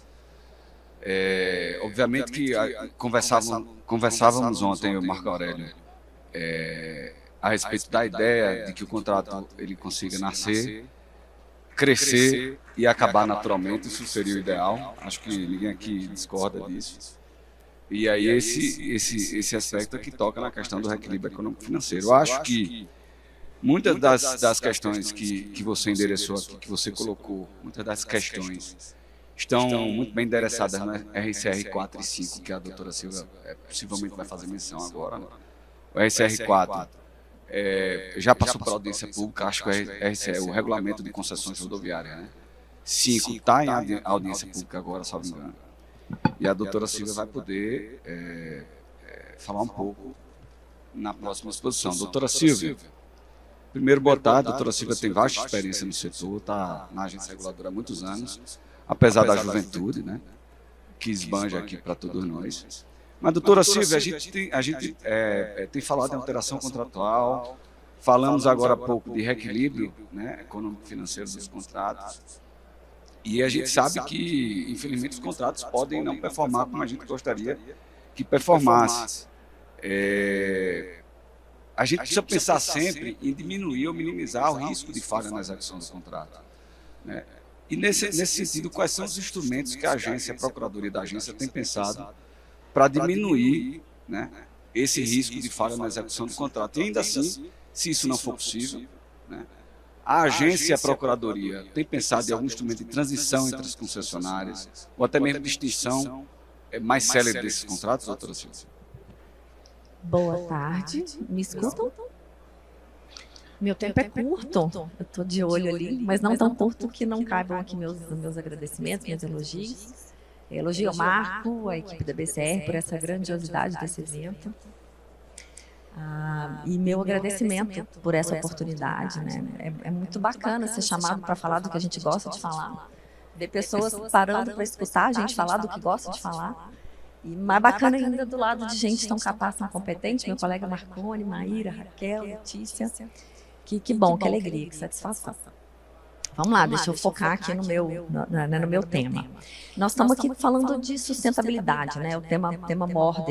Obviamente que conversávamos ontem, o Marco Aurélio, a respeito da ideia de que o contrato ele consiga nascer, crescer e acabar naturalmente, isso seria o ideal. Acho que ninguém aqui discorda disso. E aí esse aspecto que toca na questão do reequilíbrio econômico-financeiro. Eu acho que muitas das questões que você endereçou aqui, que você colocou, muitas das questões estão muito bem endereçadas na RCR 4 e 5, que a doutora Silvia possivelmente vai fazer menção agora, né? O RCR 4 já passou pela audiência pública, acho que o regulamento de concessões rodoviárias, né? 5 está em audiência pública agora, salvo engano. E a doutora Silvia vai poder falar um pouco na próxima exposição. Doutora Silvia, primeiro, boa tarde. A doutora Silvia tem vasta experiência no setor, está na agência reguladora há muitos anos, apesar da juventude, né, que esbanja aqui para todos nós. Mas, doutora Silvia, a gente tem falado de alteração contratual, falamos agora há pouco de reequilíbrio, né, econômico-financeiro dos contratos, e a gente sabe que, infelizmente, os contratos podem não performar como a gente gostaria que performasse. A gente precisa pensar sempre em diminuir ou minimizar o risco de falha na execução do contrato, né? E, nesse sentido, quais são os instrumentos que a Procuradoria da agência tem pensado para diminuir, né, esse risco de falha na execução do contrato? E ainda assim, se isso não for possível, né, a agência e a Procuradoria tem pensado em algum instrumento de transição entre as concessionárias, ou até mesmo de extinção mais célere desses contratos, doutora Silvia? Boa tarde, me escutam? Meu tempo é curto, eu estou de olho ali, mas não tão curto que não caibam aqui meus agradecimentos, meus elogios. Elogio ao Marco, a equipe da BCR, por essa grandiosidade desse evento. E meu agradecimento por essa oportunidade, né? É muito bacana ser chamado para falar do que a gente gosta de falar, ver pessoas parando para escutar a gente falar do que gosta de falar. E mais bacana ainda do lado de gente tão capaz, tão competente, meu colega Marconi, Maíra, Raquel, Letícia. Que bom, que alegria, que satisfação. Vamos lá, deixa eu focar aqui no meu tema. Nós estamos aqui falando de sustentabilidade, né? O tema maior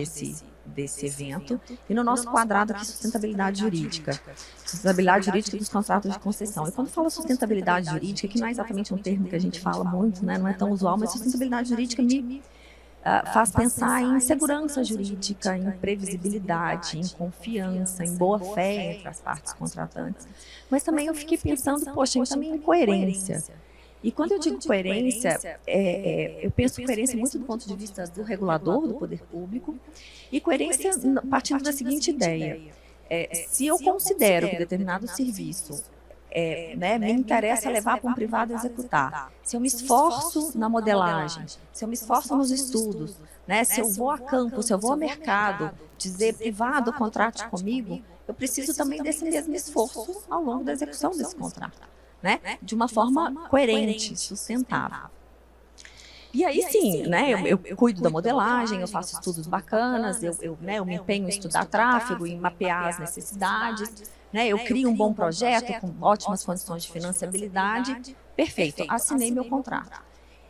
desse evento, e no nosso quadrado aqui, sustentabilidade jurídica. Sustentabilidade jurídica dos contratos de concessão. E quando fala sustentabilidade jurídica, que não é exatamente um termo que a gente fala muito, né, não é tão usual, mas sustentabilidade jurídica me faz pensar em segurança jurídica, em previsibilidade, em confiança, em boa-fé entre as partes contratantes. Mas também eu fiquei pensando, poxa, também em coerência. E quando eu digo coerência, eu penso coerência muito do ponto de vista do regulador, do poder público, e coerência partindo da seguinte ideia. Se eu considero que determinado serviço me interessa levar para um privado executar, se eu me esforço na modelagem, se eu me esforço nos estudos, né, se eu vou a campo, se eu vou ao mercado, dizer privado contrate comigo, eu preciso também desse mesmo esforço ao longo da execução desse contrato, né, de uma forma coerente, sustentável. E aí sim, né, eu cuido da modelagem, eu faço estudos bacanas, eu me empenho em estudar tráfego, em mapear as necessidades, né, eu crio um bom projeto com ótimas condições de financiabilidade, perfeito, assinei meu contrato.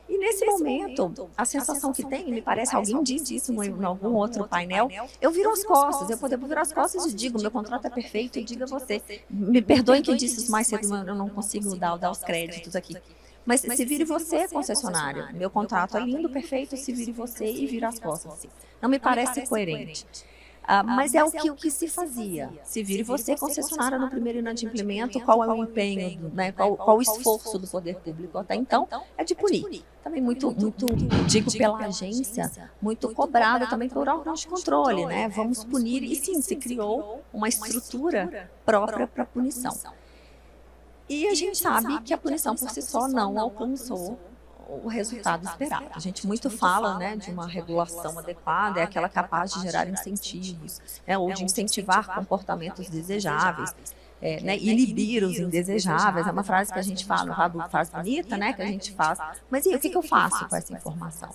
E nesse momento, a sensação que tem, me parece, alguém disse isso em algum outro painel, eu viro as costas, eu vou virar as costas e digo, meu contrato é perfeito, e diga você, me perdoem que eu disse isso mais cedo, eu não consigo dar os créditos aqui. Mas se vire você, concessionária, meu contrato é lindo, perfeito, se vire você e vira as costas. Assim. Não me parece coerente. Mas é o que se fazia. Se vire você, concessionária, no primeiro inadimplemento, qual é o empenho, né, qual o esforço do poder público até então, é de punir. Também muito, digo pela agência, muito cobrada também por órgãos de controle, né? Vamos punir, e sim, se criou uma estrutura própria para punição. E a gente sabe que a punição por si só não alcançou o resultado esperado. A gente muito fala, né, de uma regulação adequada, é aquela capaz de gerar incentivos, né, ou de incentivar comportamentos desejáveis, né, inibir os indesejáveis. É uma frase que a gente fala, uma frase bonita, né, que a gente faz. Mas e o que eu faço com essa informação?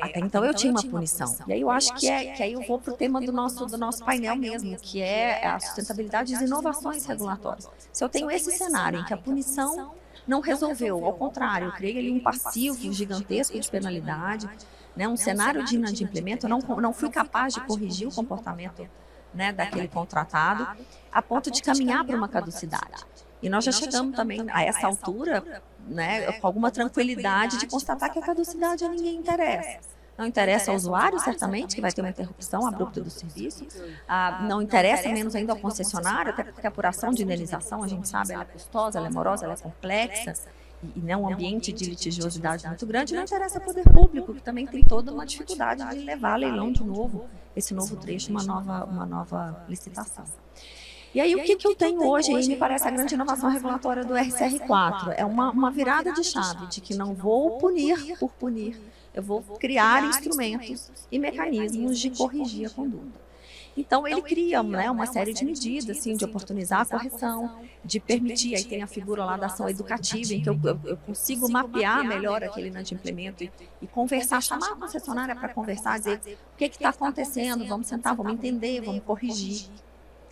Até então eu tinha uma punição. E aí eu acho que aí eu vou para o tema do nosso painel mesmo, que é a sustentabilidade e as inovações regulatórias. Se eu tenho esse cenário em que a punição não resolveu, ao contrário, eu criei ali um passivo gigantesco de penalidade, né, um cenário de inadimplemento, eu não fui capaz de corrigir o comportamento, né, daquele contratado, a ponto de caminhar para uma caducidade. E nós já chegamos também a essa altura, né, com alguma tranquilidade de constatar que a caducidade a ninguém interessa. Não interessa ao usuário, certamente, que vai ter uma interrupção abrupta do serviço. Não interessa menos ainda ao concessionário, até porque a apuração de indenização, a gente sabe, ela é custosa, ela é morosa, ela é complexa, e não um ambiente de litigiosidade muito grande. Não interessa ao poder público, que também tem toda uma dificuldade de levar a leilão de novo, esse novo trecho, uma nova licitação. E aí, o que eu tenho hoje, aí me parece a grande inovação regulatória do RCR4, é uma virada de chave, de que não vou punir por punir, eu vou criar instrumentos e mecanismos de corrigir a conduta. Então, ele cria, né, uma série de medidas, assim, de oportunizar a correção, de permitir, aí tem a figura lá da ação educativa, em que eu consigo mapear melhor aquele inadimplemento e conversar, chamar a concessionária para conversar, dizer o que está acontecendo, vamos sentar, vamos entender, vamos corrigir.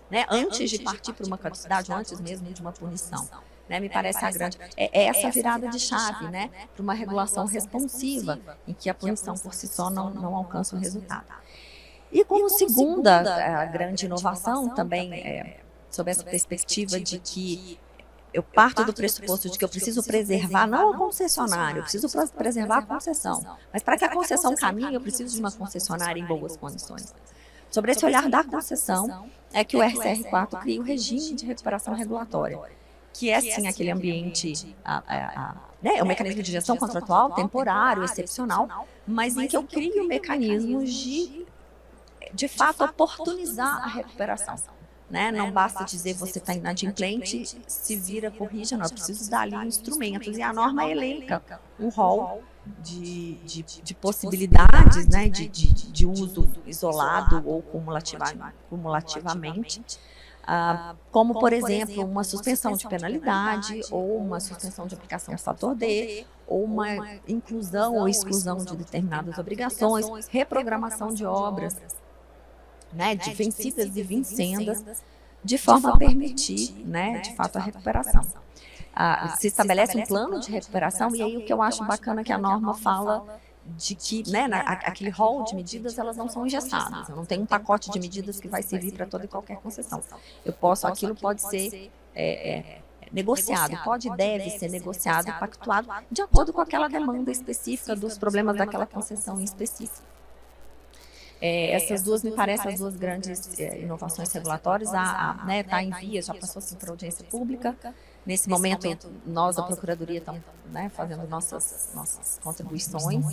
Né, antes de partir para uma caducidade, ou antes mesmo de uma punição. Né, me parece a grande... essa virada de chave, né, para uma regulação responsiva, em que a punição por si só não alcança o resultado. E como segunda grande inovação, também sob essa perspectiva de que eu parto do pressuposto de que eu preciso preservar, não o concessionário, eu preciso preservar a concessão. Mas para que a concessão caminhe, eu preciso de uma concessionária em boas condições. Sobre esse olhar da concessão, é que o RCR4 cria o regime de recuperação regulatória, que é, sim, aquele ambiente, né, o mecanismo de gestão contratual, temporário, excepcional, mas em que eu crio mecanismos de fato, oportunizar a recuperação. Né? Não basta dizer você está inadimplente, se vira, corrija, não, eu preciso dar ali instrumentos, e a norma elenca um rol de possibilidades, né, de uso isolado ou cumulativamente, como, por exemplo, uma suspensão de penalidade, ou uma suspensão de aplicação do fator D, ou uma inclusão ou exclusão de determinadas obrigações, reprogramação de obras, né, de vencidas e vincendas, de forma a permitir, né, de fato, a recuperação. Se estabelece um plano de recuperação, e aí o que eu acho bacana é que a norma fala de que, né, aquele rol de medidas, elas não são engessadas. Eu não tenho um pacote de medidas que vai servir para toda e qualquer concessão. Aquilo pode ser negociado, pode e deve ser negociado, pactuado, de acordo com aquela demanda específica dos problemas daquela concessão em específico. Essas duas, me parecem, as duas grandes inovações regulatórias. Está em vias, já passou assim para audiência pública. Nesse momento, nós da Procuradoria estamos, né, fazendo nossas contribuições,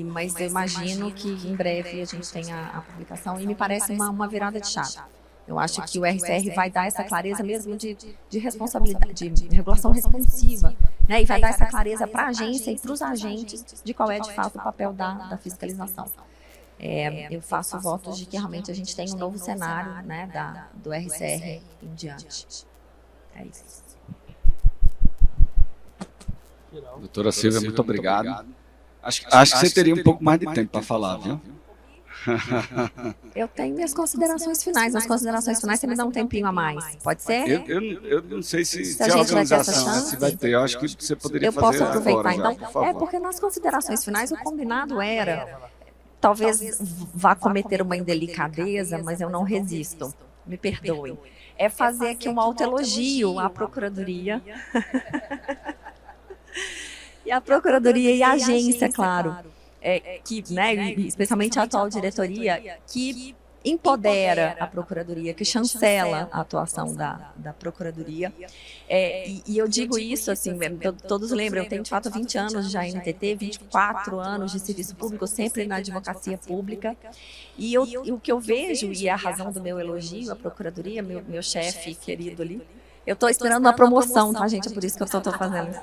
mas eu imagino que em breve a gente tenha a publicação, e me parece uma virada de chave. Eu acho que o RCR vai dar essa clareza mesmo de responsabilidade, de regulação responsiva, né, e vai dar essa clareza para a agência e para os agentes de qual é de fato o papel da fiscalização. Eu faço votos de que realmente a gente tem um novo cenário, né, do RCR em diante. É isso. Doutora Silvia, muito obrigado. Acho que você teria um pouco mais de tempo para falar, viu? Eu tenho minhas considerações finais. Nas considerações finais você me dá um tempinho a mais. Pode ser? Eu não sei se a a gente vai ter essa organização chance. se vai ter. Eu acho que você poderia Eu fazer posso aproveitar agora, então? já, por favor. Porque nas considerações finais o combinado era, talvez vá cometer uma indelicadeza, mas eu não resisto. Me perdoem. É fazer aqui um autoelogio à Procuradoria. E a Procuradoria e a agência, claro, que, né, especialmente a atual diretoria, que empodera a Procuradoria, que chancela a atuação da Procuradoria. E eu digo isso, assim, todos lembram, eu tenho de fato 20 anos de ANTT, 24 anos de serviço público, sempre na advocacia pública. E o que eu vejo, e é a razão do meu elogio à Procuradoria, meu chefe querido ali, eu estou esperando uma promoção, tá, gente? É por isso que eu estou fazendo isso.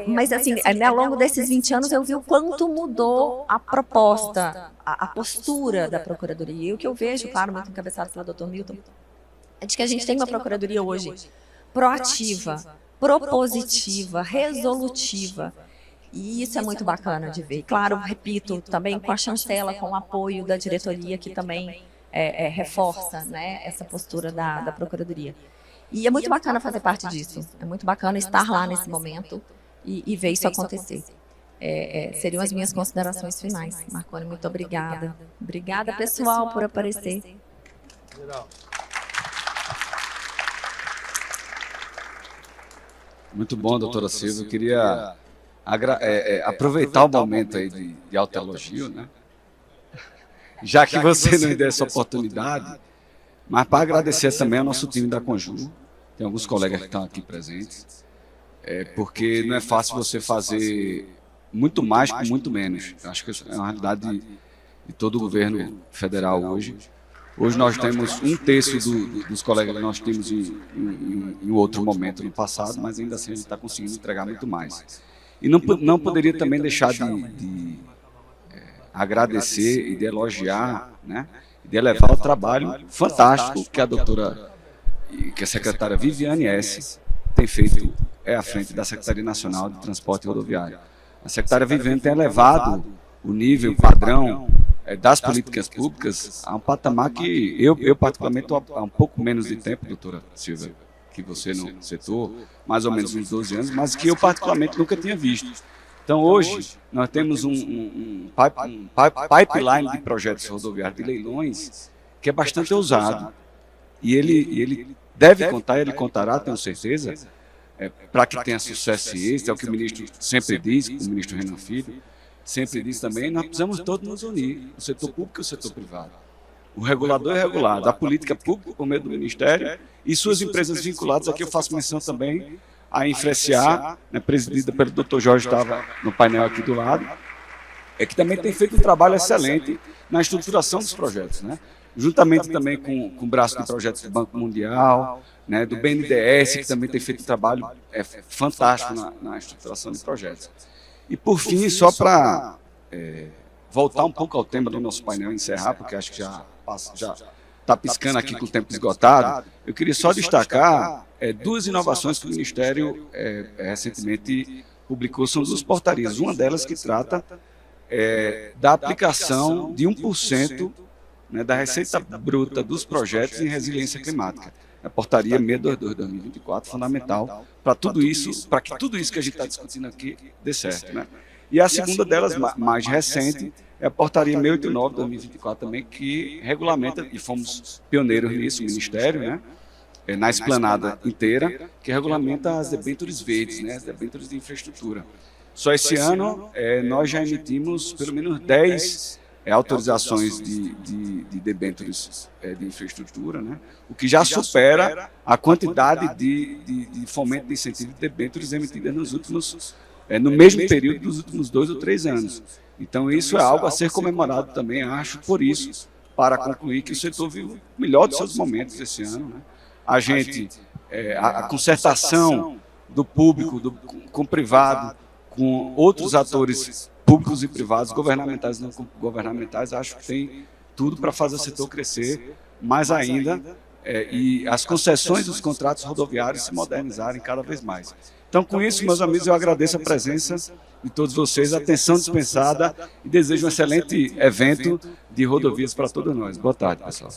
Mas, assim, ao longo desses 20 anos, eu vi o quanto mudou a proposta, a postura da Procuradoria. E o que eu vejo, claro, muito encabeçado pelo Dr. Milton, é de que a gente tem uma Procuradoria hoje proativa, propositiva, resolutiva. E isso é muito bacana de ver. Claro, repito, também com a chancela, com o apoio da diretoria, que também reforça, né, essa postura da Procuradoria. E é muito bacana fazer parte disso. É muito bacana estar lá nesse momento e ver isso acontecer. Seriam as minhas considerações finais. Marconi, muito obrigada. Obrigada, pessoal, por aparecer. Muito bom, doutora Silvia. Eu queria aproveitar o momento aí de autoelogio, né? Já que você não me deu essa oportunidade, mas para agradecer também ao nosso time da Conjur, tem alguns colegas que estão aqui presentes, porque não é fácil você fazer muito mais com muito menos. Eu acho que é uma realidade de todo o governo federal hoje. Hoje nós temos um terço dos colegas que nós tínhamos em outro momento no passado, mas ainda assim a gente está conseguindo entregar muito mais. E não poderia também deixar de agradecer e de elogiar, né, de elevar o trabalho fantástico que a secretária Viviane S. tem feito à frente da Secretaria Nacional de Transporte Rodoviário. A secretária Viviane tem elevado o nível, o padrão das políticas públicas a um patamar que eu particularmente, há um pouco menos de tempo, doutora Silvia, que você no setor, mais ou menos uns 12 anos, mas que eu particularmente nunca tinha visto. Então, hoje, nós temos um pipeline de projetos rodoviários de leilões que é bastante ousado. E ele deve contar, ele contará, tenho certeza, para que tenha sucesso e êxito, é o que o ministro sempre diz, o ministro Renan Filho sempre diz também, nós precisamos todos nos unir, o setor público e o setor privado. O regulador é regulado, a política pública, por meio do Ministério, e suas empresas vinculadas, aqui eu faço menção também a Infra-SA, né, presidida pelo Dr. Jorge, estava no painel aqui do lado, que também tem feito um trabalho excelente na estruturação dos projetos, né? Juntamente também com o braço de projetos do Banco Mundial, né, do BNDES, que também tem feito um trabalho fantástico na estruturação de projetos. E, por fim, só para voltar um pouco ao tema do nosso painel e encerrar, porque acho que já está piscando aqui com o tempo esgotado, eu queria só destacar duas inovações que o Ministério recentemente publicou, são duas portarias. Uma delas que trata da aplicação de 1%, né, da receita bruta dos projetos em resiliência climática. A portaria 622/2024, fundamental para tudo isso, para que tudo isso que a gente está discutindo aqui dê certo, né? E a segunda delas, mais recente, é a Portaria 689/2024 também, que regulamenta, e fomos pioneiros nisso, o Ministério, né? Na esplanada inteira, que regulamenta as debêntures verdes, né? As debêntures de infraestrutura. Só esse ano, nós já emitimos pelo menos 10 autorizações de debêntures de infraestrutura, né? O que já supera a quantidade de fomento de incentivo de debêntures emitidas no mesmo período dos últimos 2 ou 3 anos. Então, isso é algo a ser comemorado também, acho, por isso, para concluir que o setor viu o melhor dos seus momentos esse ano, né? A concertação do público com o privado, com outros atores públicos e privados, governamentais e não governamentais, acho que tem tudo para fazer o setor crescer mais ainda e as concessões dos contratos rodoviários se modernizarem cada vez mais. Então, com isso, meus amigos, eu agradeço a presença de todos vocês, a atenção dispensada e desejo um excelente evento de rodovias para todos nós. Boa tarde, pessoal.